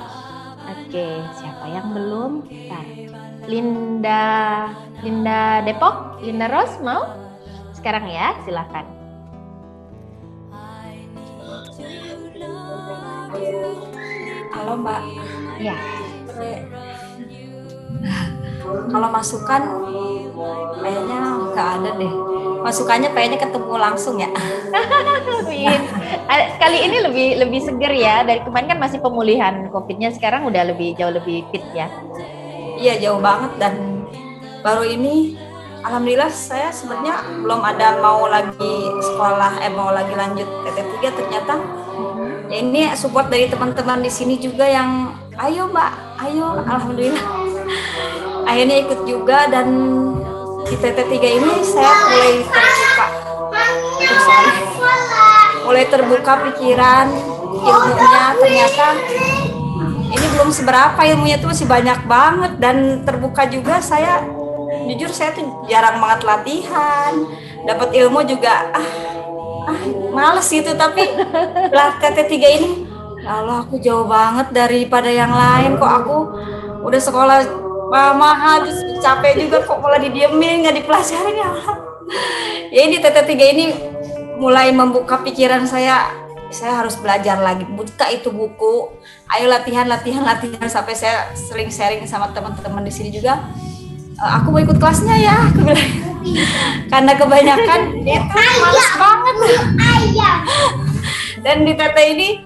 A: Oke, siapa yang belum? Bentar. Linda Depok, Linda Rose mau? Sekarang ya, silakan.
O: Halo Mbak.
A: Ya.
O: Kalau masukan kayaknya nggak ada deh. Masukannya kayaknya ketemu langsung ya.
A: Kali ini lebih seger ya. Dari kemarin kan masih pemulihan COVID-nya, sekarang udah jauh lebih fit ya.
O: Iya, jauh banget, dan baru ini alhamdulillah saya sebenarnya belum ada mau lagi sekolah, mau lagi lanjut TT3 ternyata. Ya ini support dari teman-teman di sini juga yang ayo Mbak, ayo, alhamdulillah. Akhirnya ikut juga, dan di TT3 ini saya mulai terbuka pikiran, ilmunya ternyata ini belum seberapa, ilmunya tuh masih banyak banget, dan terbuka juga. Saya jujur saya tuh jarang banget latihan, dapat ilmu juga males gitu, tapi lah TT3 ini ya Allah, aku jauh banget daripada yang lain, kok aku udah sekolah mahal terus capek juga kok malah didiemin, nggak dipelajarin ya Allah. Ya ini TT3 ini mulai membuka pikiran saya harus belajar lagi, buka itu buku, ayo latihan sampai saya sering sharing sama teman-teman di sini juga. Aku mau ikut kelasnya ya, aku bilang. Karena kebanyakan itu males banget. Dan di TT ini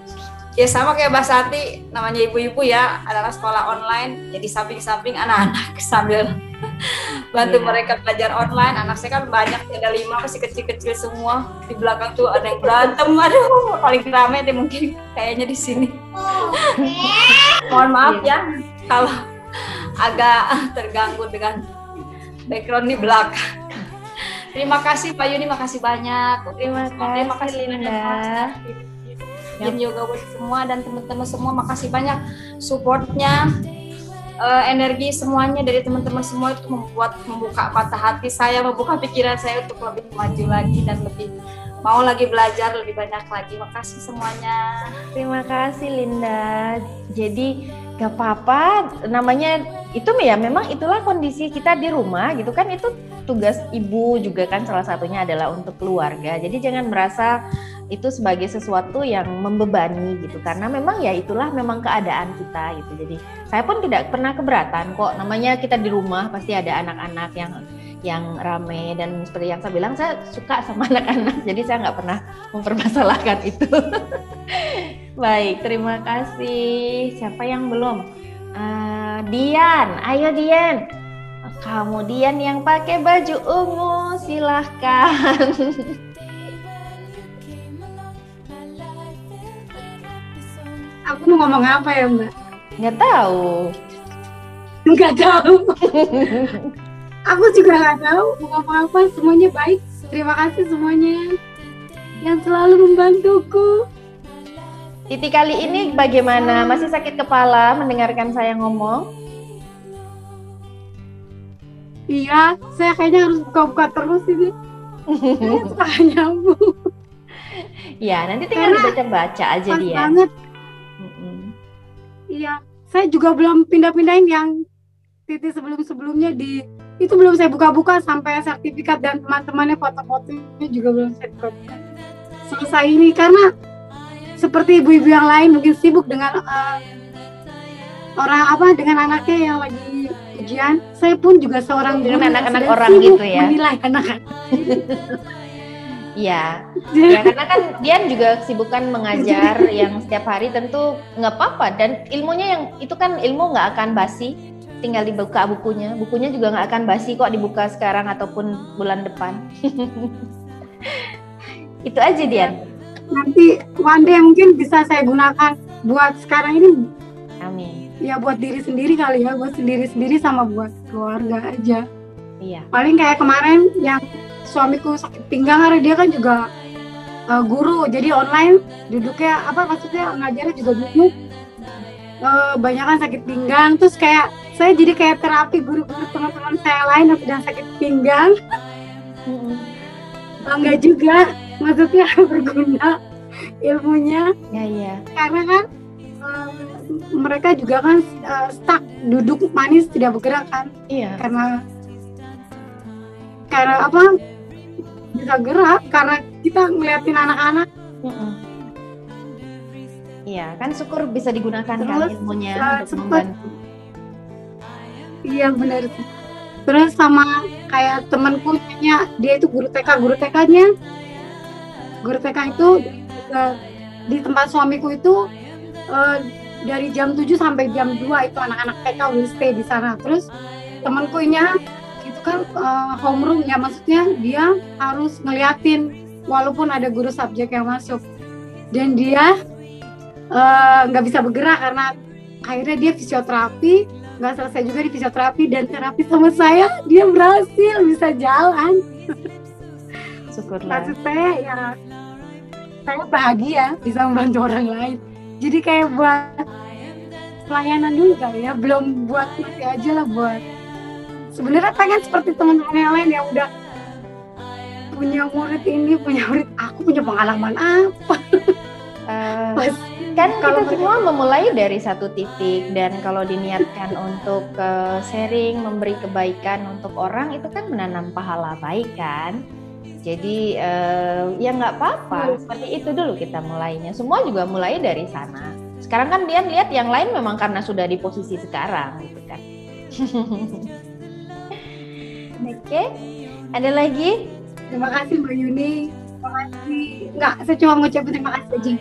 O: Ya sama kayak Mbak Sati, namanya ibu-ibu ya, adalah sekolah online, jadi samping-samping anak-anak sambil bantu mereka belajar online. Anak saya kan banyak, ada 5, masih kecil-kecil semua. Di belakang tuh ada yang berantem, aduh paling ramai deh mungkin kayaknya di sini. Mohon maaf ya kalau agak terganggu dengan background di belakang. Terima kasih Pak Yuni, makasih banyak.
A: Terima kasih Linda.
O: Yin Yoga buat semua dan teman-teman semua, makasih banyak supportnya, energi semuanya dari teman-teman semua itu membuka mata hati saya, membuka pikiran saya untuk lebih maju lagi dan lebih mau lagi belajar lebih banyak lagi. Makasih semuanya.
A: Terima kasih Linda. Jadi gak apa-apa, namanya itu ya memang itulah kondisi kita di rumah gitu kan, itu tugas ibu juga kan salah satunya adalah untuk keluarga. Jadi jangan merasa itu sebagai sesuatu yang membebani gitu, karena memang ya itulah memang keadaan kita gitu. Jadi saya pun tidak pernah keberatan kok, namanya kita di rumah pasti ada anak-anak yang rame, dan seperti yang saya bilang saya suka sama anak-anak, jadi saya nggak pernah mempermasalahkan itu. Baik, terima kasih. Siapa yang belum? Dian, ayo Dian. Kamu Dian yang pakai baju ungu, silahkan.
P: Aku mau ngomong apa ya Mbak?
A: Nggak tahu.
P: Nggak tahu. Aku juga nggak tahu mau ngomong apa. Semuanya baik. Terima kasih semuanya yang selalu membantuku.
A: Titi kali ini bagaimana? Masih sakit kepala mendengarkan saya ngomong?
P: Iya, saya kayaknya harus buka-buka terus ini. Saya nyambung.
A: Ya, nanti tinggal dibaca-baca aja
P: pas
A: dia.
P: Banget. Iya, saya juga belum pindah-pindahin yang Titi sebelum-sebelumnya itu belum saya buka-buka sampai sertifikat dan teman-temannya foto-fotonya juga belum saya buka-buka. Selesai ini karena seperti ibu-ibu yang lain mungkin sibuk dengan dengan anaknya yang lagi ujian. Saya pun juga seorang
A: dengan anak-anak
P: sudah
A: orang
P: sibuk
A: gitu ya.
P: menilai anak-anak.
A: Ya, ya karena kan Dian juga kesibukan mengajar yang setiap hari, tentu nggak apa-apa, dan ilmunya yang itu kan ilmu nggak akan basi, tinggal dibuka bukunya juga nggak akan basi kok dibuka sekarang ataupun bulan depan. Itu aja Dian.
P: Nanti one day mungkin bisa saya gunakan buat sekarang ini.
A: Amin.
P: Ya buat diri sendiri kali ya, buat sendiri-sendiri sama buat keluarga aja.
A: Iya.
P: Paling kayak kemarin yang suamiku sakit pinggang karena dia kan juga guru, jadi online duduknya maksudnya ngajarnya juga duduk. Banyak kan sakit pinggang, terus kayak saya jadi kayak terapi guru-guru teman-teman saya lain yang sedang sakit pinggang. Bangga juga, maksudnya berguna ilmunya.
A: Ya.
P: Karena kan mereka juga kan stuck duduk manis tidak bergerak kan.
A: Iya.
P: Karena bisa gerak karena kita ngeliatin anak-anak.
A: Iya, kan syukur bisa digunakan kan ilmunya untuk membantu.
P: Iya benar. Terus sama kayak temanku dia itu guru TK-nya. Guru TK itu di tempat suamiku itu dari jam 7 sampai jam 2 itu anak-anak TK will stay di sana. Terus temanku itu kan homeroom ya, maksudnya dia harus ngeliatin walaupun ada guru subjek yang masuk, dan dia nggak bisa bergerak karena akhirnya dia fisioterapi, nggak selesai juga di fisioterapi dan terapi sama saya, dia berhasil bisa jalan.
A: Syukurlah.
P: Maksud saya ya saya bahagia bisa membantu orang lain, jadi kayak buat pelayanan dulu kali ya, belum buat nanti aja lah, buat sebenarnya pengen seperti teman-teman yang lain yang udah punya murid ini, punya murid, aku punya pengalaman apa?
A: Kan kita semua memulai dari satu titik, dan kalau diniatkan untuk sharing, memberi kebaikan untuk orang, itu kan menanam pahala baik kan. Jadi ya nggak apa-apa, seperti itu dulu kita mulainya. Semua juga mulai dari sana. Sekarang kan dia lihat yang lain memang karena sudah di posisi sekarang gitu kan. Oke, ada lagi?
P: Terima kasih Mbak Yuni. Terima kasih. Enggak, saya cuma mengucapkan terima kasih aja.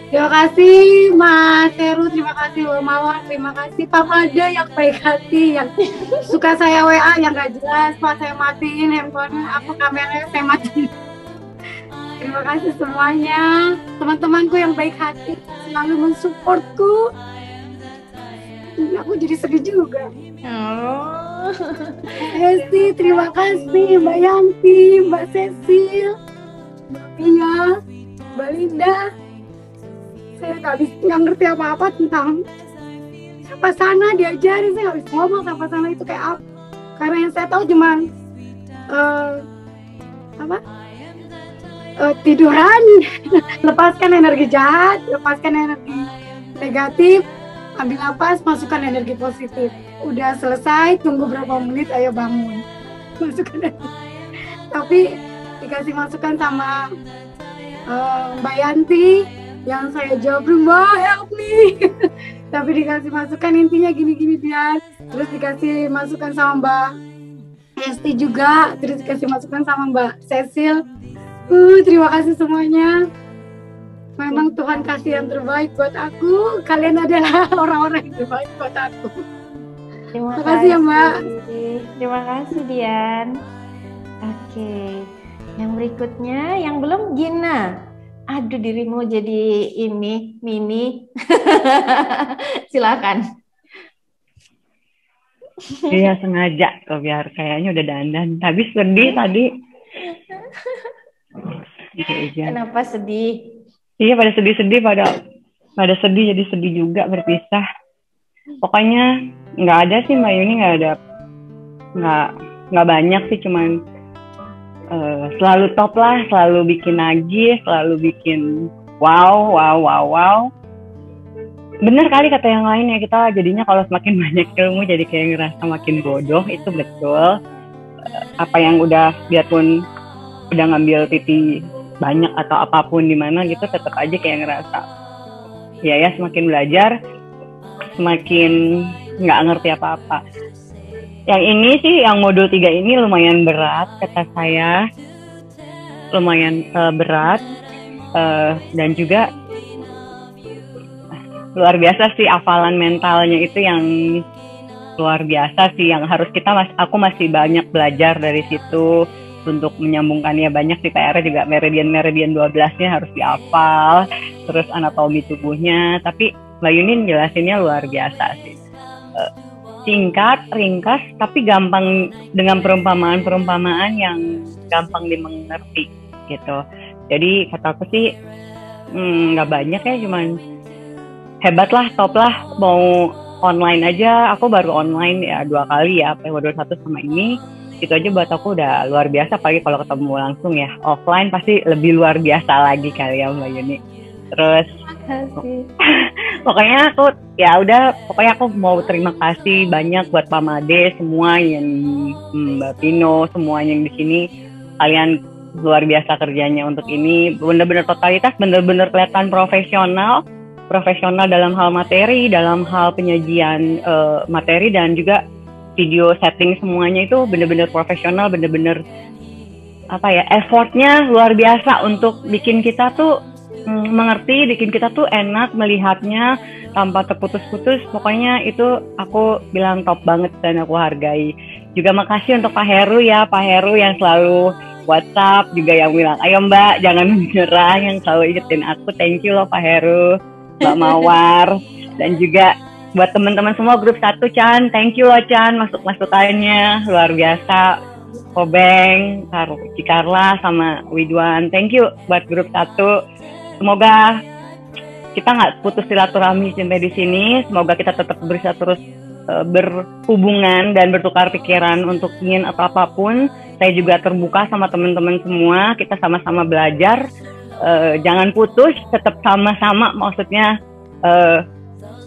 P: Terima kasih Mas Heru, terima kasih Mbak Mawar, terima kasih Pak Mada yang baik hati, yang suka saya WA yang gak jelas, Pak saya matiin handphonenya, kameranya saya matiin. Terima kasih semuanya, teman-temanku yang baik hati, selalu mensupportku. Aku jadi sedih juga. Terima kasih Mbak Yanti, Mbak Cecil, Mbak Pia, Mbak Linda. Saya nggak ngerti apa-apa tentang Sapasana, diajarin, saya nggak bisa ngomong Sapasana itu kayak apa. Karena yang saya tahu cuman tiduran, lepaskan energi jahat, lepaskan energi negatif, ambil napas, masukkan energi positif. Udah selesai, tunggu berapa menit, ayo bangun, masukkan energi. Tapi dikasih masukan sama Mbak Yanti, yang saya jawab Mbak help me. Tapi dikasih masukan intinya gini-gini biar. Terus dikasih masukan sama Mbak Esti juga, terus dikasih masukan sama Mbak Cecil. Terima kasih semuanya. Memang Tuhan kasih yang terbaik buat aku. Kalian adalah orang-orang yang terbaik buat aku.
A: Terima
P: kasih ya Mbak.
A: Terima kasih Dian. Oke, yang berikutnya yang belum Gina. Aduh, dirimu jadi ini mini. Silakan.
Q: Iya sengaja kok biar kayaknya udah dandan. Tapi sedih tadi.
A: Kenapa sedih?
Q: Iya pada sedih-sedih, pada sedih, jadi sedih juga berpisah. Pokoknya nggak ada sih Mbak Yuni, nggak banyak sih, cuman selalu top lah, selalu bikin nagih, selalu bikin wow. Bener kali kata yang lain ya, kita jadinya kalau semakin banyak ilmu jadi kayak ngerasa makin bodoh, itu betul. Apa yang udah, biarpun udah ngambil titik banyak atau apapun di mana gitu, tetap aja kayak ngerasa ya semakin belajar semakin nggak ngerti apa-apa. Yang ini sih, yang modul 3 ini lumayan berat, kata saya. Lumayan berat. Dan juga luar biasa sih, hafalan mentalnya itu yang luar biasa sih. Yang harus aku masih banyak belajar dari situ. Untuk menyambungkannya banyak sih PR-nya juga, meridian 12-nya harus dihafal. Terus anatomi tubuhnya. Tapi Mbak Yunin jelasinnya luar biasa sih. Singkat, ringkas, tapi gampang, dengan perumpamaan-perumpamaan yang gampang dimengerti gitu. Jadi kata aku sih nggak banyak ya, cuman hebat lah, top lah. Mau online aja, aku baru online ya 2 kali ya, modul 1 sama ini. Itu aja buat aku udah luar biasa, apalagi kalau ketemu langsung ya. Offline pasti lebih luar biasa lagi kali ya Mbak Yuni. Terus pokoknya aku mau terima kasih banyak buat Pak Made, semua yang Mbak Pino, semuanya yang di sini. Kalian luar biasa kerjanya untuk ini. Bener-bener totalitas, bener-bener kelihatan profesional dalam hal materi, dalam hal penyajian materi, dan juga video setting semuanya itu bener-bener profesional, bener-bener effortnya luar biasa untuk bikin kita tuh mengerti, bikin kita tuh enak melihatnya tanpa terputus-putus. Pokoknya itu aku bilang top banget dan aku hargai. Juga makasih untuk Pak Heru ya, Pak Heru yang selalu WhatsApp, juga yang bilang ayo Mbak jangan menyerah, yang selalu ingetin aku. Thank you loh Pak Heru, Mbak Mawar, dan juga buat teman-teman semua grup 1 Chan, thank you loh Chan, masukannya luar biasa. Kobeng, Cikarla sama Widwan, thank you buat grup 1. Semoga kita nggak putus silaturahmi sampai di sini. Semoga kita tetap bisa terus berhubungan dan bertukar pikiran untuk ingin atau apapun. Saya juga terbuka sama teman-teman semua. Kita sama-sama belajar. Jangan putus, tetap sama-sama. Maksudnya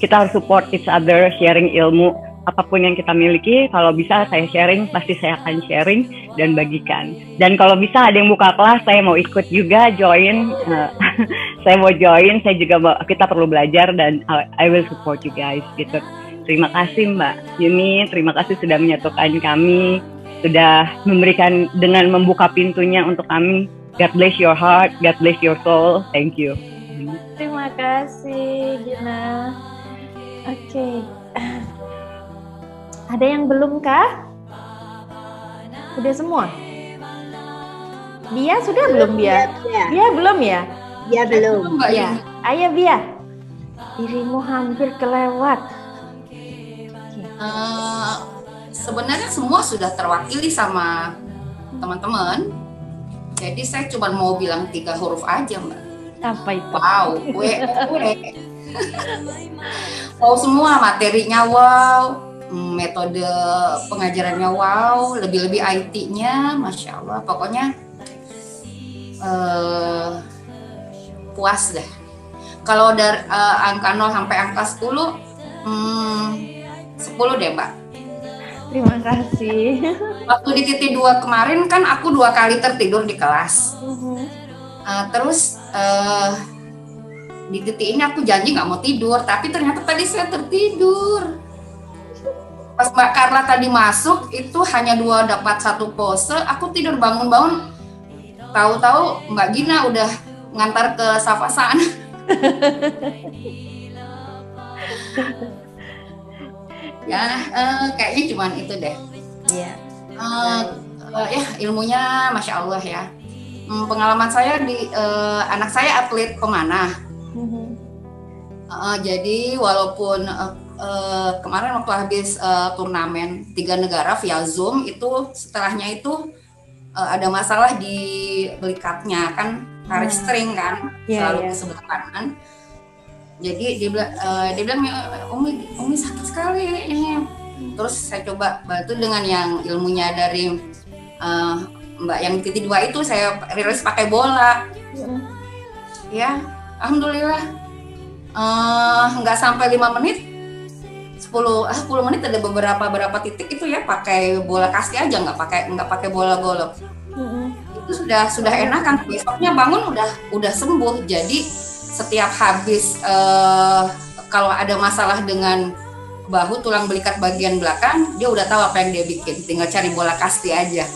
Q: kita harus support each other, sharing ilmu. Apapun yang kita miliki, kalau bisa saya sharing, pasti saya akan sharing dan bagikan. Dan kalau bisa ada yang buka kelas, saya mau ikut juga, join. Saya mau join, kita perlu belajar, dan I will support you guys gitu. Terima kasih Mbak Yuni, terima kasih sudah menyatukan kami, sudah memberikan dengan membuka pintunya untuk kami. God bless your heart, God bless your soul. Thank you.
A: Terima Terima kasih Gina. Oke. Ada yang belum kah? Udah semua? Bia sudah belum Bia? Bia belum ya?
H: Bia belum.
A: Ya. Ayo Bia. Dirimu hampir kelewat.
R: Sebenarnya semua sudah terwakili sama teman-teman. Jadi saya cuma mau bilang 3 huruf aja, Mbak.
A: Apa itu?
R: Wow, wow semua, materinya wow, metode pengajarannya wow, lebih-lebih IT-nya, Masya Allah. Pokoknya puas deh. Kalau dari angka 0 sampai angka 10, 10 deh, Mbak.
A: Terima kasih.
R: Waktu di titik 2 kemarin kan aku 2 kali tertidur di kelas. Terus di titik ini aku janji nggak mau tidur, tapi ternyata tadi saya tertidur. Pas Mbak Carla tadi masuk itu hanya dapat 1 pose, aku tidur bangun-bangun. Tahu-tahu Mbak Gina udah ngantar ke Safasan. Ya, kayaknya cuman itu deh.
A: Iya.
R: Ya, ilmunya Masya Allah ya. Pengalaman saya di anak saya atlet pemanah. Jadi walaupun kemarin waktu habis turnamen 3 negara via Zoom itu setelahnya itu ada masalah di belikatnya kan, tarik string kan, selalu ke sebelah kanan. Jadi dia bilang Umi sakit sekali ini. Terus saya coba bantu dengan yang ilmunya dari Mbak yang titik 2 itu, saya rilis pakai bola. Ya, alhamdulillah nggak sampai 5 menit, 10 menit ada beberapa titik itu ya pakai bola kasti aja, nggak pakai bola golok. Itu sudah enak kan, besoknya bangun udah sembuh. Jadi setiap habis kalau ada masalah dengan bahu, tulang belikat bagian belakang, dia udah tahu apa yang dia bikin, tinggal cari bola kasti aja.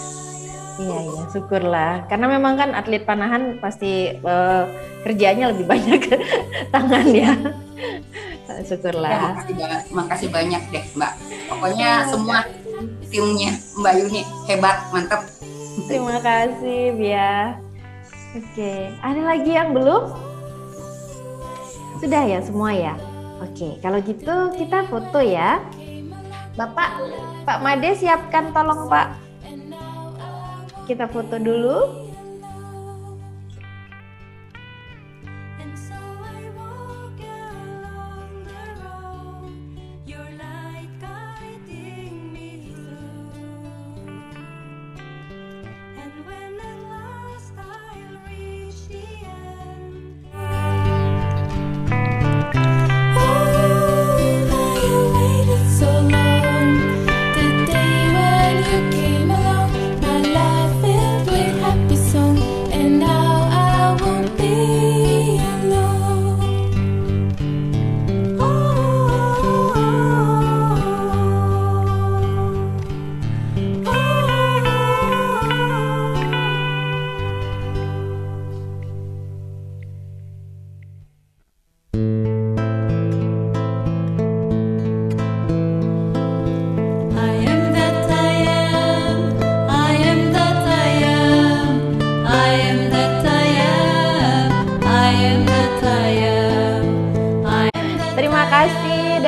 A: Iya, syukurlah. Karena memang kan atlet panahan pasti kerjanya lebih banyak tangan ya. Syukurlah.
R: Ya, makasih banyak deh Mbak. Pokoknya semua timnya Mbak Yuni hebat, mantap.
A: Terima kasih Bia. Oke, ada lagi yang belum? Sudah ya semua ya? Oke, kalau gitu kita foto ya. Pak Made siapkan tolong Pak. Kita foto dulu.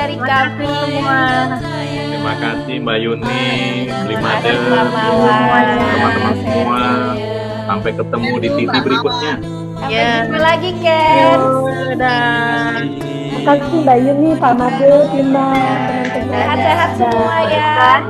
A: dari kami semua.
S: Terima kasih Mbak Yuni, Limade,
A: teman-teman
S: semua. Sampai ketemu di TV berikutnya.
A: Sampai jumpa lagi, Ken.
G: Terima kasih Mbak Yuni, Pak Made, Tima, teman-teman.
A: Sehat-sehat semua ya.